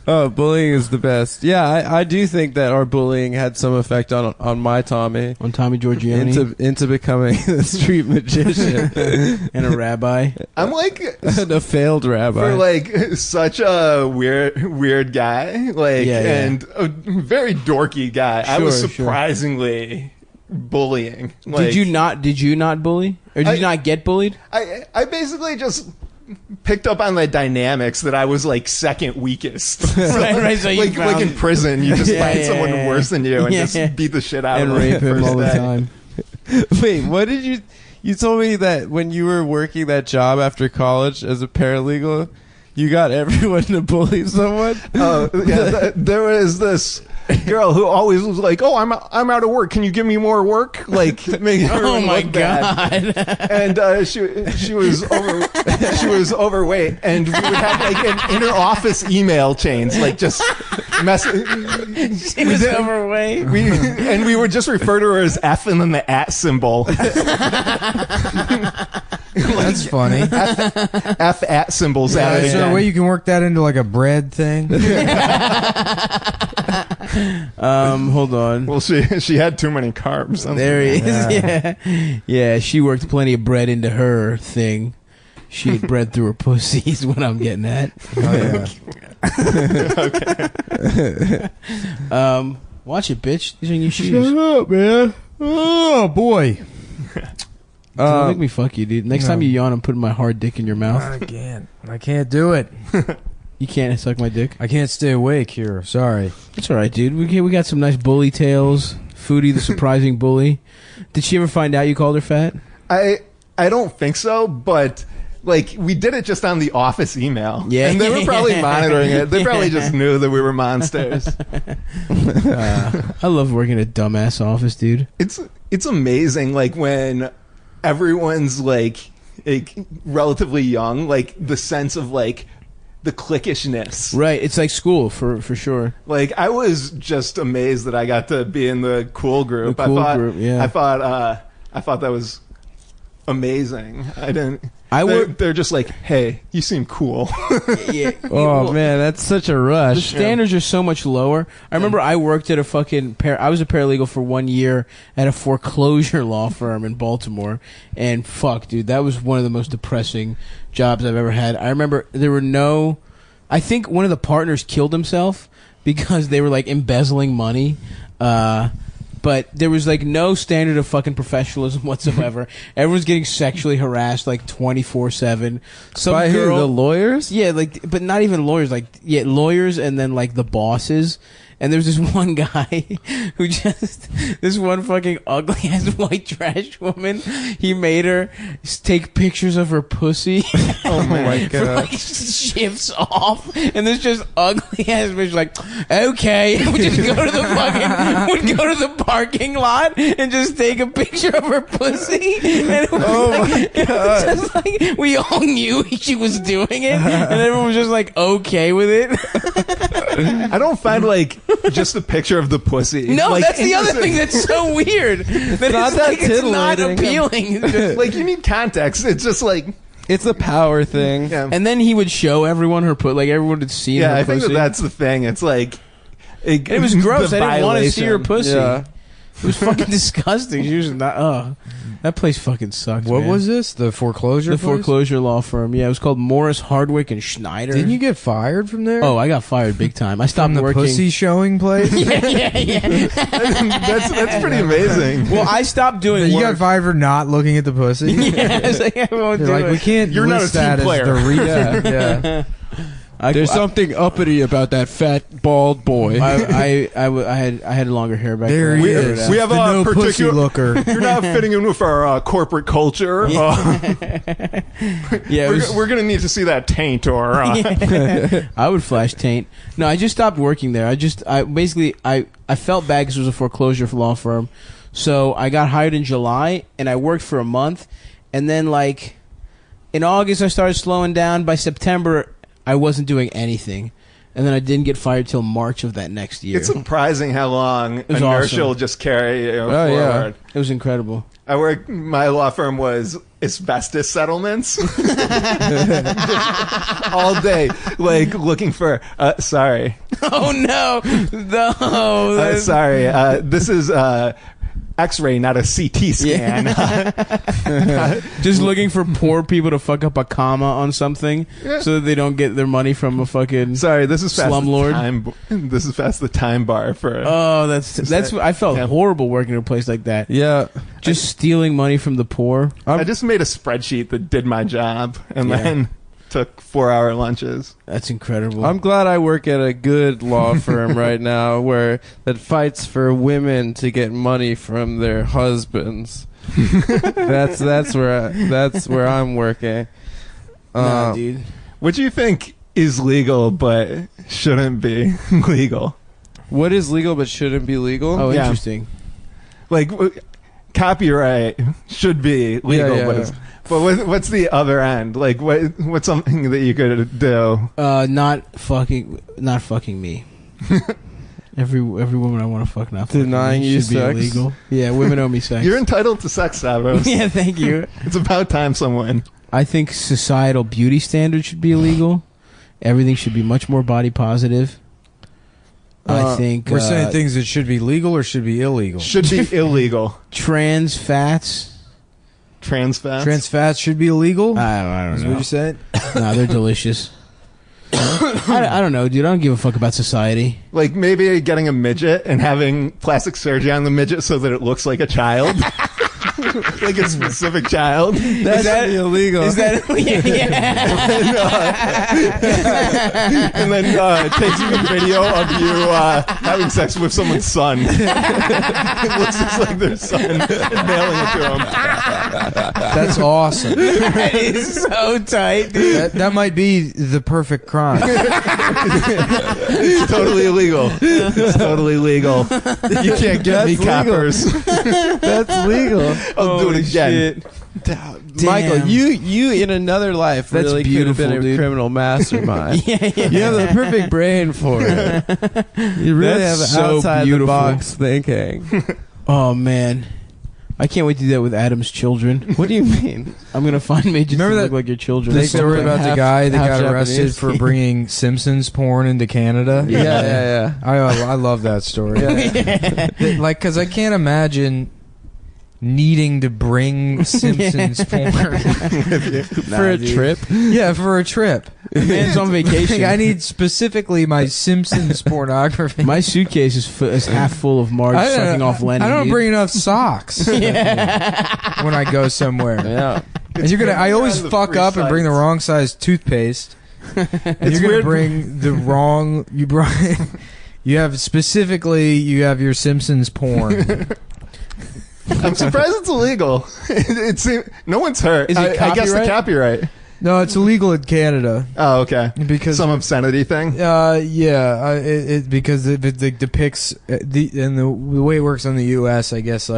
Oh, bullying is the best. Yeah, I do think that our bullying had some effect on my Tommy On Tommy Giorgione into becoming a street magician and a rabbi? I'm like and a failed rabbi. for like such a weird guy, like Yeah, yeah. and a very dorky guy. I was Sure, sure. surprisingly bullying. Like, Did you not bully? Or did you not get bullied? I basically just picked up on the dynamics that I was like second weakest. Right, so you like found- in prison, you just Yeah, find yeah, someone yeah. worse than you and Yeah, just yeah. beat the shit out And of him rape him first all the day. time. Wait, what did you? You told me that when you were working that job after college as a paralegal, you got everyone to bully someone. Oh yeah, there was this girl who always was like, "Oh, I'm out of work. Can you give me more work?" Like, making Oh everyone my look bad. god. And she was overweight, and we would have like an inter office email chains, like just mess. She was overweight. We would just refer to her as F and then the @ symbol. That's funny. F @ symbols added Is there a again. way you can work that into like a bread thing? Hold on. Well, she had too many carbs. There he is. Yeah. Yeah, she worked plenty of bread into her thing. She had bred through her pussy is what I'm getting at. Oh, yeah. Watch it, bitch. These are new shoes. Shut up, man. Oh boy. Don't make me fuck you, dude. Next no. time you yawn, I'm putting my hard dick in your mouth. I can't do it. You can't suck my dick. I can't stay awake here. Sorry. It's all right, dude. We got some nice bully tales. Foodie, the surprising bully. Did she ever find out you called her fat? I don't think so, but like we did it just on the office email. Yeah. And they were probably monitoring it. They probably just knew that we were monsters. I love working at a dumbass office, dude. It's amazing, like when everyone's like relatively young, like the sense of like the cliquishness. Right. It's like school for sure. Like I was just amazed that I got to be in the cool group. The cool group, yeah. I thought that was amazing. They're just like, hey, you seem cool. Yeah. Oh man, that's such a The rush. standards are so much lower. I remember I worked at I was a paralegal for 1 year at a foreclosure law firm in Baltimore, and fuck, dude, that was one of the most depressing jobs I've ever had. I remember I think one of the partners killed himself because they were like embezzling money. But there was like no standard of fucking professionalism whatsoever. Everyone's getting sexually harassed like 24/7. Some By girl, who? The lawyers? yeah, like, but not even lawyers. Like, yeah, lawyers, and then like the bosses. And there's this one guy who this one fucking ugly ass white trash woman. He made her take pictures of her pussy. Oh my For god. like shifts off, and this just ugly ass bitch like, okay, and would just go to the parking lot and just take a picture of her pussy. And it was it was just like we all knew she was doing it, and everyone was just like okay with it. I don't find like just a picture of the pussy. No, like, that's the other interesting. thing that's so weird. That not it's that like it's not titillating. appealing. It's just- Like you need context. It's just like It's a power thing. yeah. and then he would show everyone her like everyone had seen her I think pussy. that's the thing. It's like It was gross. the I didn't want to see her violation. pussy. Yeah. It was fucking disgusting. She was not. That place fucking sucked. What man. was this? The foreclosure? the place? foreclosure law firm? Yeah, it was called Morris Hardwick and Schneider. Didn't you get fired from there? Oh, I got fired big time. I stopped from the working. pussy showing place? yeah. that's pretty amazing. Well, I stopped doing You work. got fired for not looking at the pussy? Yeah, I was like, I won't They're do like, it. we can't You're not a list team that player. as the reason. Yeah. There's something uppity about that fat bald boy. I had longer hair back There then. he We- is. we have the a no pussy particular- looker. You're not fitting in with our corporate culture. Yeah, it was, We're gonna need to see that taint or. I would flash taint. No, I just stopped working there. I felt bad because it was a foreclosure law firm. So I got hired in July and I worked for a month, and then like in August I started slowing down. By September I wasn't doing anything, and then I didn't get fired till March of that next year. It's surprising how long was inertia will awesome. just carry you Oh, yeah. forward. It was incredible. My law firm was asbestos settlements. All day, like looking for, sorry. Oh no, no. Sorry, this is X-ray, not a CT scan. Just looking for poor people to fuck up a comma on something so that they don't get their money from a fucking. Sorry, this is past Slumlord. This is past the time bar for. Oh, that's. I felt Yeah. horrible working in a place like that. Yeah. Just stealing money from the poor. I just made a spreadsheet that did my job, and Yeah. then took 4-hour lunches. That's incredible. I'm glad I work at a good law firm right now that fights for women to get money from their husbands. that's where I'm working. Nah, dude. What do you think is legal but shouldn't be legal? What is legal but shouldn't be legal? Oh, Yeah. interesting. Like copyright should be legal, Yeah, yeah. but what's the other end? Like what's something that you could do? Not fucking me. Every woman I want to fuck, not fucking Denying me, you should be sex? illegal. Yeah, women owe me sex. You're entitled to sex, Savos. Yeah, thank you. It's about time someone. I think societal beauty standards should be illegal. Everything should be much more body positive. I think We're saying things that should be legal or should be illegal. Should be illegal. trans fats trans fats. Trans fats should be illegal. I Is don't what know. you said? No, they're delicious. I don't know, dude. I don't give a fuck about society. Like maybe getting a midget and having plastic surgery on the midget so that it looks like a child. Like a specific child. That's illegal. Is that And then taking a video of you having sex with someone's son. It looks just like their son and mailing it to him. That's awesome. That is so tight, dude. That might be the perfect crime. It's totally illegal. It's totally legal. You can't get me That's legal. coppers. That's legal. I'll do it again. Michael, you in another life That's really could have been beautiful, a dude. criminal mastermind. Yeah. You have the perfect brain for it. You really That's have so outside beautiful. the box thinking. Oh man, I can't wait to do that with Adam's children. What do you mean? I'm gonna find midgets Remember that that- look like your children. The They story look like about the half- guy that half got arrested Japanese. for bringing Simpsons porn into Canada. Yeah. I love that story. Like, because I can't imagine needing to bring Simpsons porn For a trip. yeah, for a trip. Man's on vacation. I need specifically my Simpsons pornography. My suitcase is half full of Marge I don't- sucking off Lenny. I don't dude. bring enough socks when I go somewhere. Yeah. And you're gonna. I always on the fuck free up and bring the sites. wrong size toothpaste. And It's you're gonna weird. bring the wrong. You bring. You have specifically. You have your Simpsons porn. I'm surprised it's illegal. It's no one's hurt. Is it I guess the copyright? copyright. No, it's illegal in Canada Oh, okay. because. Some obscenity thing. It because it depicts the way it works in the U.S. I guess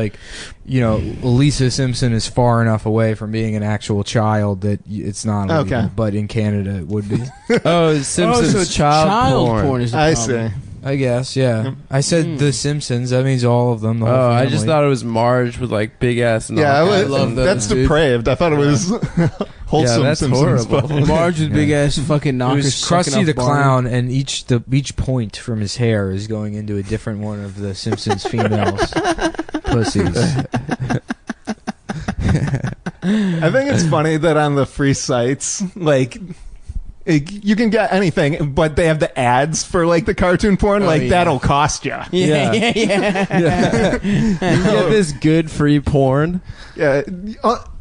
Lisa Simpson is far enough away from being an actual child that it's not illegal, Okay. but in Canada it would be. Oh, Simpsons so child porn. is the I problem. see. I guess, yeah. I said The Simpsons. That means all of them. The whole Oh, I just family. thought it was Marge with like big ass. Yeah, I love those, that's dude. depraved. I thought it was wholesome. Yeah, that's Simpsons, horrible. but- Marge with big ass fucking It knockers. was sucking Krusty off the Barney. Clown, and each point from his hair is going into a different one of the Simpsons females' pussies. I think it's funny that on the free sites, you can get anything, but they have the ads for like the cartoon porn. Yeah. That'll cost you. Yeah. You get this good free porn. Yeah,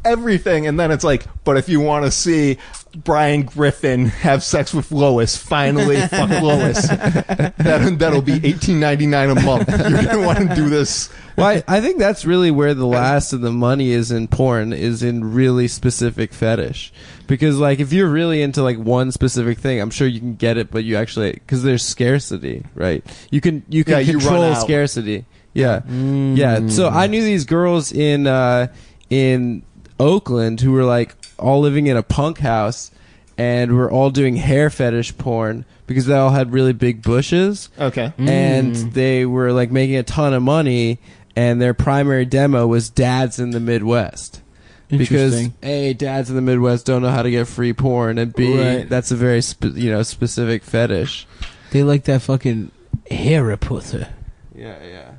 everything, and then it's like, but if you want to see Brian Griffin have sex with Lois, finally fuck Lois, that'll be $18.99 a month. You're gonna want to do this. Well, I think that's really where the last of the money is in porn, is in really specific fetish. Because like if you're really into like one specific thing, I'm sure you can get it, but you actually, because there's scarcity, right? You can Yeah, you run control out. scarcity. Yeah, yeah. So I knew these girls in Oakland who were like all living in a punk house, and were all doing hair fetish porn because they all had really big bushes. Okay. And they were like making a ton of money, and their primary demo was dads in the Midwest. Because Interesting. A, dads in the Midwest don't know how to get free porn, and B, Right. that's a very specific fetish. They like that fucking hair pusser. Yeah, yeah.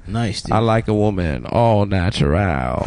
Nice, dude. I like a woman all natural.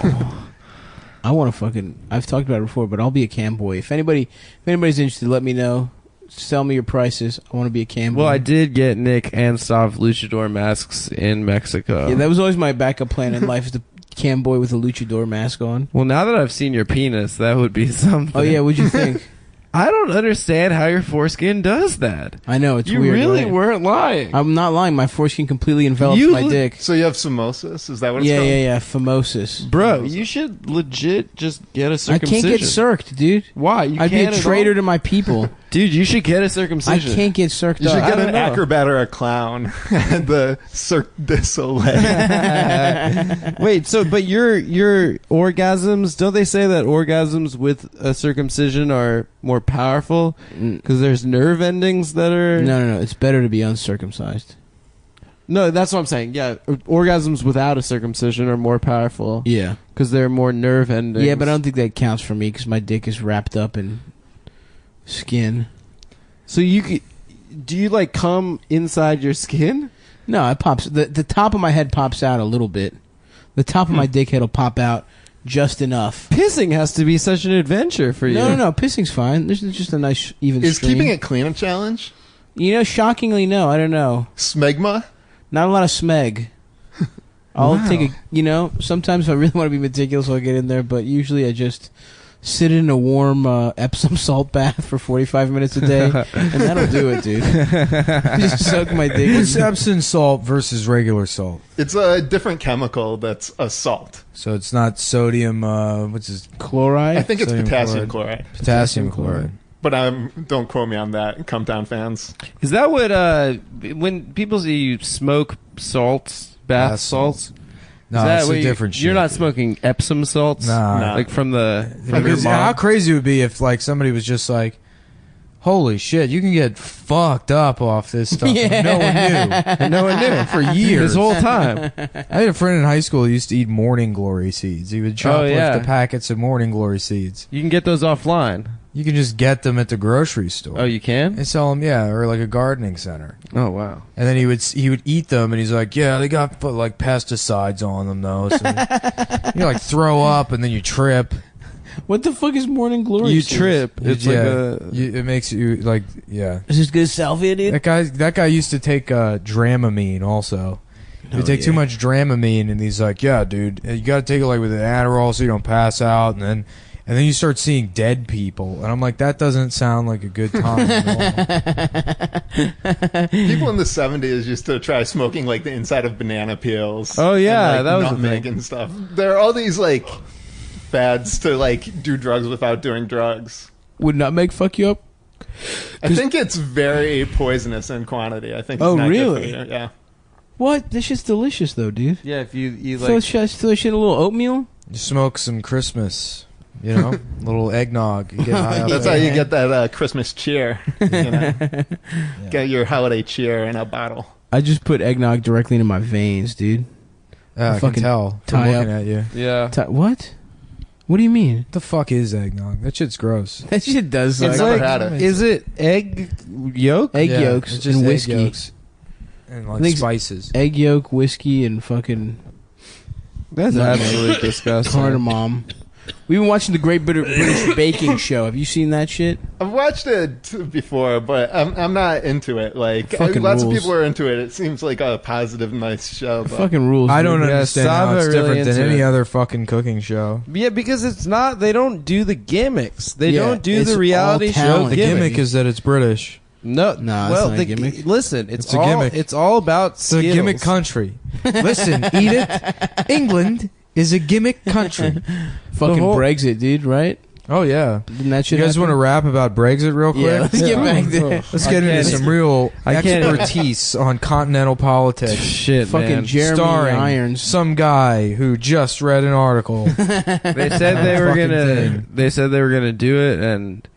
I want to fucking. I've talked about it before, but I'll be a cam boy. If anybody's interested, let me know. Sell me your prices. I want to be a cam boy. Well, I did get Nick and Stav luchador masks in Mexico. Yeah, that was always my backup plan in life, is the cam boy with a luchador mask on. Well, now that I've seen your penis, that would be something. Oh yeah, what'd you think? I don't understand how your foreskin does that. I know, it's You weird. really right? weren't lying. I'm not lying. My foreskin completely envelops You my look- dick. So you have phimosis? Is that what it's Yeah, called? yeah. Phimosis. Bro, you should legit just get a I circumcision. can't get circed, dude. Why? You I'd be can't a at traitor all? to my people. Dude, you should get a I circumcision. can't get circed You should up. get I an don't know. acrobat or a clown at the Cirque du Soleil. Wait, so but your orgasms, don't they say that orgasms with a circumcision are more powerful because there's nerve endings that are No. It's better to be uncircumcised. No, that's what I'm saying. Yeah, orgasms without a circumcision are more powerful Yeah. because they're more nerve endings. Yeah, but I don't think that counts for me because my dick is wrapped up in skin. So you could, do you like come inside your skin? No, it pops. The top of my head pops out a little bit. The top of my dick head will pop out just enough. Pissing has to be such an adventure for you. No. Pissing's fine. There's just a nice even Is stream. keeping it clean a challenge? Shockingly, no. I don't know. Smegma? Not a lot of smeg. I'll take a, sometimes if I really want to be meticulous, I'll get in there, but usually I just sit in a warm Epsom salt bath for 45 minutes a day, and that'll do it, dude. Just soak my dick. What's Epsom salt versus regular salt? It's a different chemical that's a salt. So it's not sodium. What's this? Chloride? I think it's Sodium potassium chloride. chloride. Potassium chloride. But don't quote me on that, Come Down fans. Is that what when people say you smoke salts, bath salts? No, is that it's what a different shit. You're not smoking Epsom salts? Nah. Like from your Because mom? how crazy it would be if like somebody was just like, holy shit, you can get fucked up off this stuff. Yeah. No one knew. And no one knew for years. This whole time. I had a friend in high school who used to eat morning glory seeds. He would shoplift the packets of morning glory seeds. You can get those offline. You can just get them at the grocery store. Oh, you can? They sell them, yeah, or like a gardening center. Oh, wow. And then he would eat them, and he's like, yeah, they got like pesticides on them though. So you like throw up, and then you trip. What the fuck is morning glory? You seeds? trip. It's like it makes you like, yeah. Is this good salvia, dude? That guy used to take Dramamine also. He would take too much Dramamine, and he's like, yeah, dude, you got to take it like with an Adderall so you don't pass out, and then you start seeing dead people, and I'm like, that doesn't sound like a good time at all. People in the 70s used to try smoking like the inside of banana peels. Oh, yeah, and, like, that was a nutmeg thing. and stuff. There are all these like fads to like do drugs without doing drugs. Would nutmeg fuck you up? I think it's very poisonous in quantity. I think it's Oh, not really? good for you. Yeah. What? This shit's delicious, though, dude. Yeah, if you Throw like... shit in a little oatmeal? You smoke some Christmas, little eggnog. You get high off That's that. how you get that Christmas cheer. Yeah. Get your holiday cheer in a bottle. I just put eggnog directly into my veins, dude. I can fucking tell from tie looking up. at you. Yeah. What? What do you mean? What the fuck is eggnog? That shit's gross. That shit does It's suck. never had it. Is it egg yolk? Egg Yeah, yolks it's just and egg whiskey. yolks and I like think spices. Egg yolk, whiskey, and fucking That's absolutely disgusting. cardamom. We've been watching the Great British Baking Show. Have you seen that shit? I've watched it before, but I'm not into it. Like Fucking lots rules. of people are into it. It seems like a positive, nice show. But Fucking rules. I don't dude. Yeah, understand how Sava it's really different than into any it. other fucking cooking show. Yeah, because it's not... They don't do the gimmicks. They Yeah, don't do it's the reality all show talent. The Gimmick. gimmick is that it's British. No, Nah, that's well, not a gimmick. Listen, it's a all gimmick. It's all about It's a skills. gimmick country. Listen, eat it. England is a gimmick country. Fucking whole- Brexit, dude. Right? Oh yeah. Didn't that You shit? guys want to rap about Brexit real quick? Yeah, let's get back there. Let's get into some real I can't- expertise on continental politics. Shit, Fucking man. Jeremy Starring Irons. some guy who just read an article. They said they were Fucking gonna. thing. They said they were gonna do it, and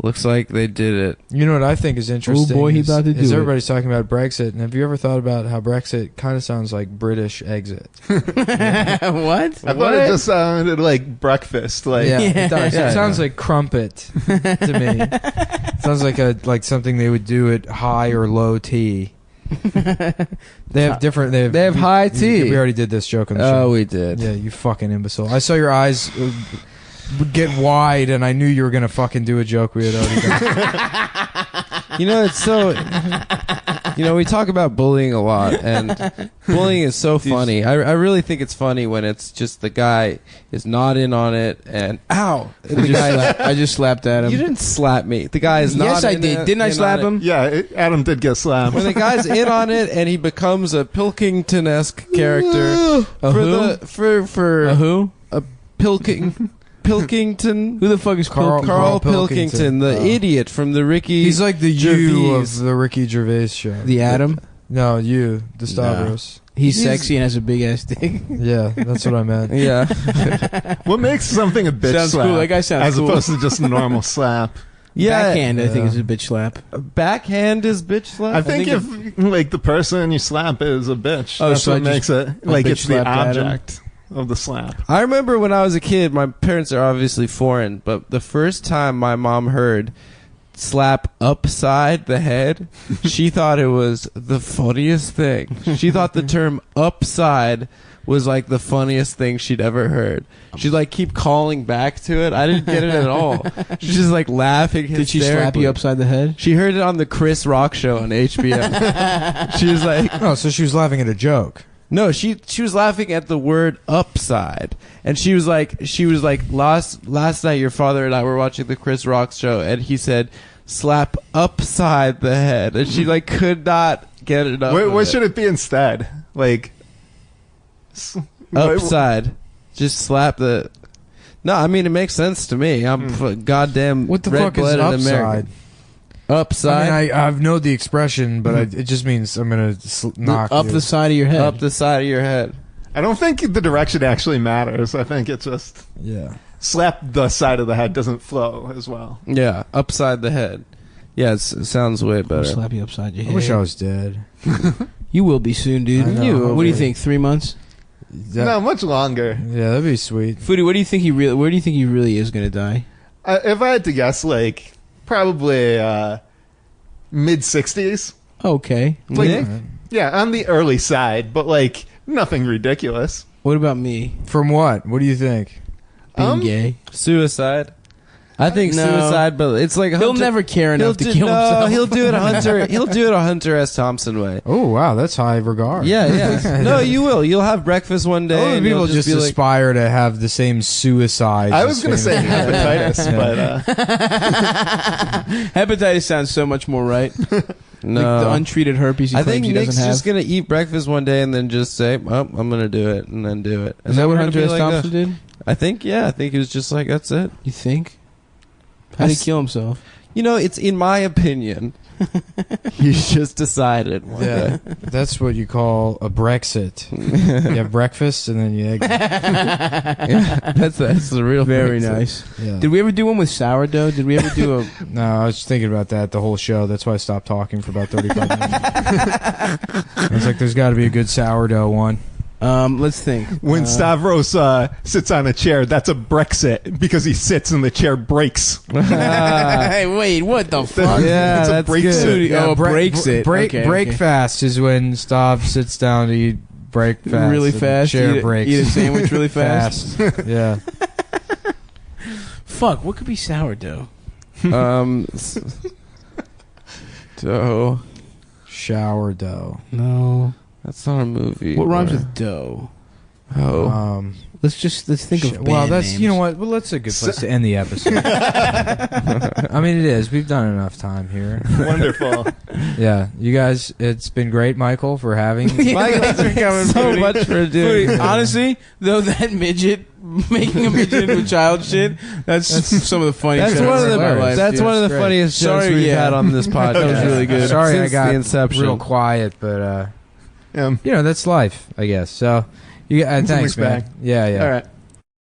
looks like they did it. You know what I think is interesting? Oh, boy, he is, about to do is it. everybody's talking about Brexit, and have you ever thought about how Brexit kind of sounds like British exit? What? I thought it just sounded like breakfast. Like It does. Yeah, It sounds like crumpet to me. It sounds like something they would do at high or low tea. They have different. They have high tea. We already did this joke on the Oh, show. we did. Yeah, you fucking imbecile. I saw your eyes get wide, and I knew you were gonna fucking do a joke we had already done. You know, it's so. You know, we talk about bullying a lot, and bullying is so funny. I really think it's funny when it's just the guy is not in on it, and ow, and the guy, I just slapped at him. you didn't slap me. The guy is not. Yes, I in did. it- Didn't I in on slap it. him? yeah, Adam did get slammed. When the guy's in on it and he becomes a Pilkington-esque character A who? for A who? Pilkington. Who the fuck is Carl- Carl Pilkington. Pilkington, the idiot from the Ricky. He's like the you Gervais. of the Ricky Gervais show. The Adam? No, you, the Stavros. He's sexy and has a big ass dick. Yeah, that's what I meant. Yeah. What makes something a bitch Sounds slap? cool. That guy sounds as cool. opposed to just a normal slap. Yeah. Backhand, I think, Yeah. is a bitch slap. Backhand is bitch slap. I think if like the person you slap is a bitch, Oh, that's so I what just- makes it I like bitch it's the slapped Adam? object of the slap. I remember when I was a kid, my parents are obviously foreign, but the first time my mom heard slap upside the head, she thought it was the funniest thing. She thought the term upside was like the funniest thing she'd ever heard. She'd like keep calling back to it. I didn't get it at all. She's just like laughing hysterically. Did she slap you upside the head? She heard it on the Chris Rock show on HBO. She was like, Oh, so she was laughing at a joke. no, she was laughing at the word upside, and she was like last night your father and I were watching the Chris Rock show, and he said slap upside the head, and she like could not get it up. What should it be instead? Like upside? Just slap the. No, I mean it makes sense to me. I'm goddamn. What the fuck is red-blooded upside? American. Upside. I mean, I know the expression, but it just means I'm gonna knock Up you. the side of your head. Up the side of your head. I don't think the direction actually matters. I think it's just Yeah. slap the side of the head doesn't flow as well. Yeah, upside the head. Yeah, it sounds way I'll better. slap you upside your I head. wish I was dead. You will be soon, dude. I know. What do you think? 3 months? No, much longer. Yeah, that'd be sweet. Foodie, what do you think he really? Where do you think he really is going to die? If I had to guess, like probably mid-60s. Okay. Like, Nick? yeah, on the early side, but like nothing ridiculous. What about me? From what? What do you think? Being gay. Suicide. I think No. suicide, but it's like He'll Hunter- never care he'll enough to do- kill no, himself. he'll do it a Hunter. He'll do it a Hunter S. Thompson way. Oh wow, that's high regard. Yeah, yeah. No, you will. You'll have breakfast one day. A lot of and people you'll just be like, aspire to have the same suicide. I was gonna say hepatitis, but Hepatitis sounds so much more right. no. Like the untreated herpes he I claims think he Nick's doesn't have. just gonna eat breakfast one day and then just say, "Oh, I'm gonna do it," and then do it. And Is that then what we're gonna Hunter be S. like, Thompson did? I think, yeah. I think he was just like, "That's it." You think? How did he kill himself? You know, it's in my opinion. He's just decided one Yeah, day. that's what you call a Brexit. You have breakfast and then you exit. Yeah, that's the real Very Brexit. nice. Yeah. Did we ever do one with sourdough? Did we ever do a? No, I was thinking about that the whole show. That's why I stopped talking for about 35 minutes. I was like, there's got to be a good sourdough one. Let's think. when Stavros sits on a chair, that's a Brexit because he sits and the chair breaks. Hey, wait, what the fuck? Yeah, it's a that's Brexit. good. Oh, breaks it. Break Okay, break okay. fast is when Stav sits down to eat break fast. Really and fast. Chair Eat breaks. a sandwich really fast. Yeah. Fuck, what could be sourdough? Dough. Shower dough. No. That's not a movie. What rhymes or- with dough? Oh. Let's think of. well, band that's names. you know what. Well, that's a good place to end the episode. I mean, it is. We've done enough time here. Wonderful. Yeah, you guys. It's been great, Michael, for having. Michael, thanks for coming. so Foodie. much for doing. Foodie, honestly, though, that midget making a midget into a child shit. That's some of the funniest. That's shit one I've of heard the in my life, that's dude. one of the Great. funniest jokes Sorry, we've yeah. had on this podcast. That was really good. Sorry, Since I got the inception. real quiet, but Yeah. you know that's life, I guess. So, you thanks, Something's man. back. Yeah, yeah. All right.